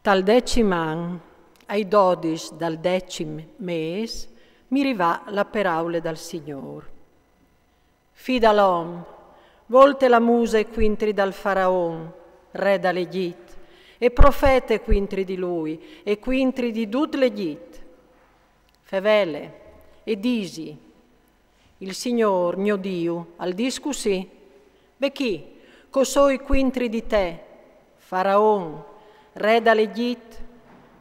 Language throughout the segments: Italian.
Tal 10 an, ai 12 dal 10 mes, mi rivà la paraula dal Signor. Fida l'om, volte la musa e quintri dal faraon, re dall'Egitto, e profete quintri di lui, e quintri di tut l'Egitto. Fevele, e disi, il Signor, mio Dio, al discusì, chi, cosoi quintri di te, faraon, re dall'Egitto,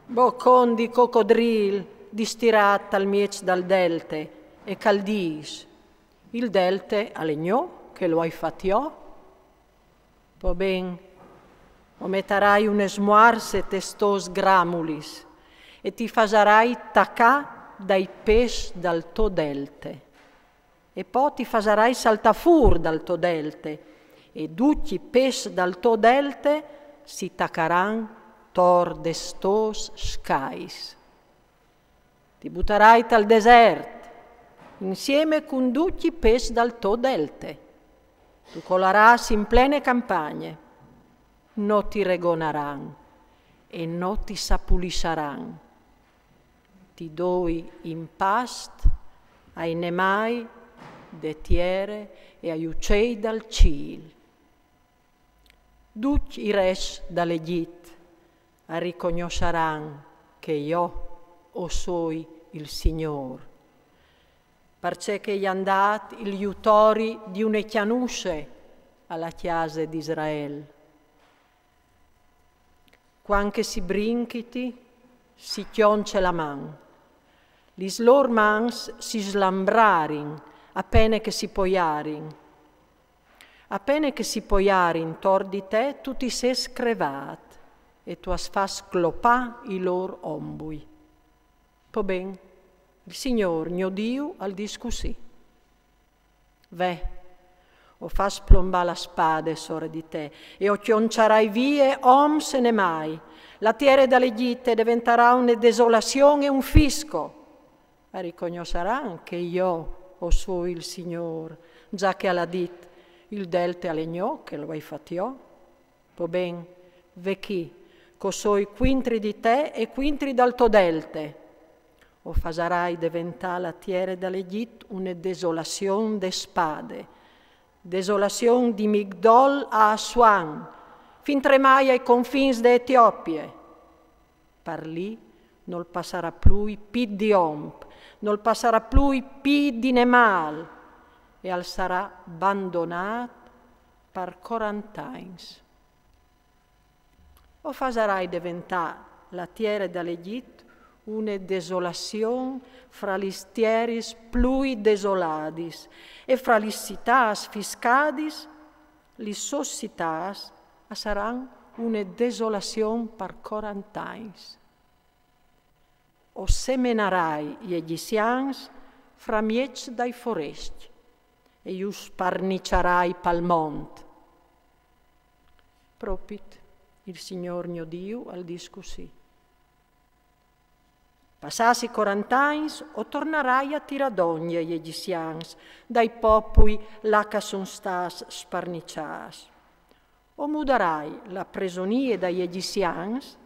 boccon di coccodril, distirat al miec dal delte, e caldis, il delte alegnò, che lo hai fattiò. Po ben, o metterai un esmoarse testos gramulis, e ti fasarai tacà dai pes dal to delte, e poi ti fasarai saltafur dal to delte, e ducci pes dal to delte si taccaran tor destos scais. Ti butterai tal desert, insieme con ducci pes dal to delte. Tu colaràs in plene campagne, no ti regonaran e no ti sapulissaran. Ti doi in past ai nemai de tiere e ai uccei dal cil. Duc i res dall'Egitto a riconosceran che io o soi il Signor, perché che gli andat il iutori di une chianusce alla chiesa di Israele. Quanche si brinchiti, si chionce la man, lis lor mans si slambrarin, appena che si poiarin. Appena che si poiarin tor di te, tu ti sei screvat, e tu as fa sclopà i lor ombui. Po ben, il Signor, mio Dio, al discusì. Ve, o fa splomba la spade sore di te, e o chionciarai vie om se ne mai. La terra dall'Egitto diventerà una desolazione e un fisco. Ma riconosceranno che io o so il Signor, già che alla dit il delte alegnò che lo hai fattiò. Po ben, ve chi, co soi quintri di te e quintri dal to delte, o fasarai diventare la terra dall'Egitto una desolazione de spade, desolazione di Migdol a Assuan, fin tremai ai confins de Etiopie. Par lì non passerà più i pid di Omp, non passerà più i pid di Nemal, e al sarà abbandonato per 40 anni. O fasarai diventare la terra dall'Egitto una desolazione fra gli stieris plui desoladis, e fra gli cittàs fiscadis, gli societàs saranno una desolazione per 40 anni. O semenarai gli egizians fra miec dai foresti, e ius sparniciarai pal mont. Propit il Signor mio Dio al discusì. Passassi 40 anni, o tornerai a tiradogne gli egizians, dai popoli là che son stas sparnicias. O mudarai la presonie dagli egizians,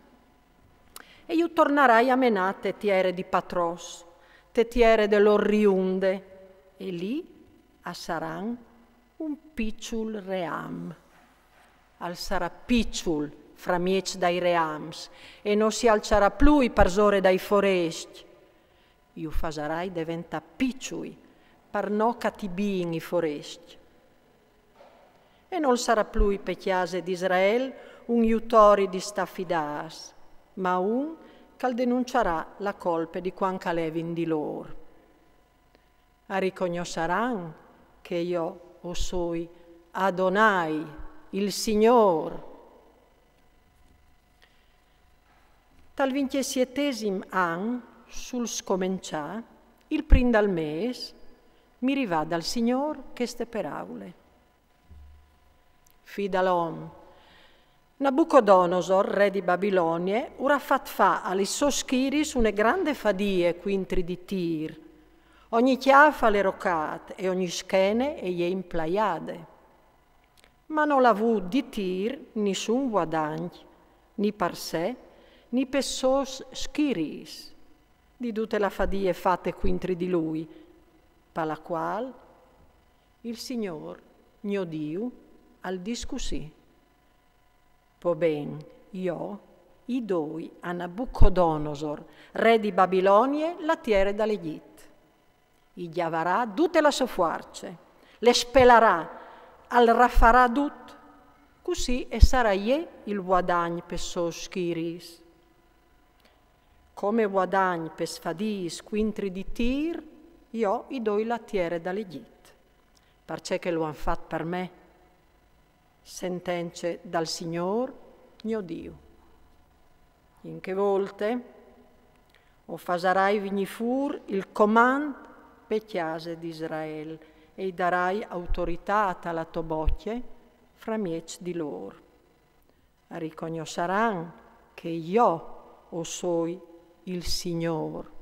e io tornerai a menate tiere di Patros, te tiere dell'Orriunde, e lì saran un picciul ream. Al sarà picciul fra miec dai reams, e non si alzerà più i parsore dai foresti. Io fasarai diventa picciui, per no catibin i foresti. E non sarà più i pecchiase di Israele un iutori di staffidas, ma un che denunciarà la colpa di quan calevin di loro. A riconosceran che io o soi Adonai, il Signor. Tal 27 an, sul scomincià, il prim dal mes, mi rivà dal Signor queste paraule. Fida l'om, Nabucodonosor, re di Babilonie, ora fat fa alle soschiris una grande fadie quintri di Tir, ogni chiaffa le rocate e ogni schene e gli implaiade. Ma non l'ha avuto di Tir nessun guadagno, né per sé, ni pessoas schiris, di tutte le fadie fatte quintri di lui, per la qual il Signor, mio Dio, al discussì. Po ben, io, i doi a Nabucodonosor, re di Babilonie, la tiere dall'Egitto. I chiavarà tutte le sue forze, le spelarà, al raffarà tutto, così e sarà il guadagno per schiris. Come guadagno per sfadis quintri di tir, io i doi la tiere dall'Egitto, perché che lo han fatto per me, sentenze dal Signor, mio Dio. In che volte o fasarai vigni fur il comand per chiase di Israele e darai autorità alla tua bocche fra miec di loro. Riconosceranno che io o soi il Signore.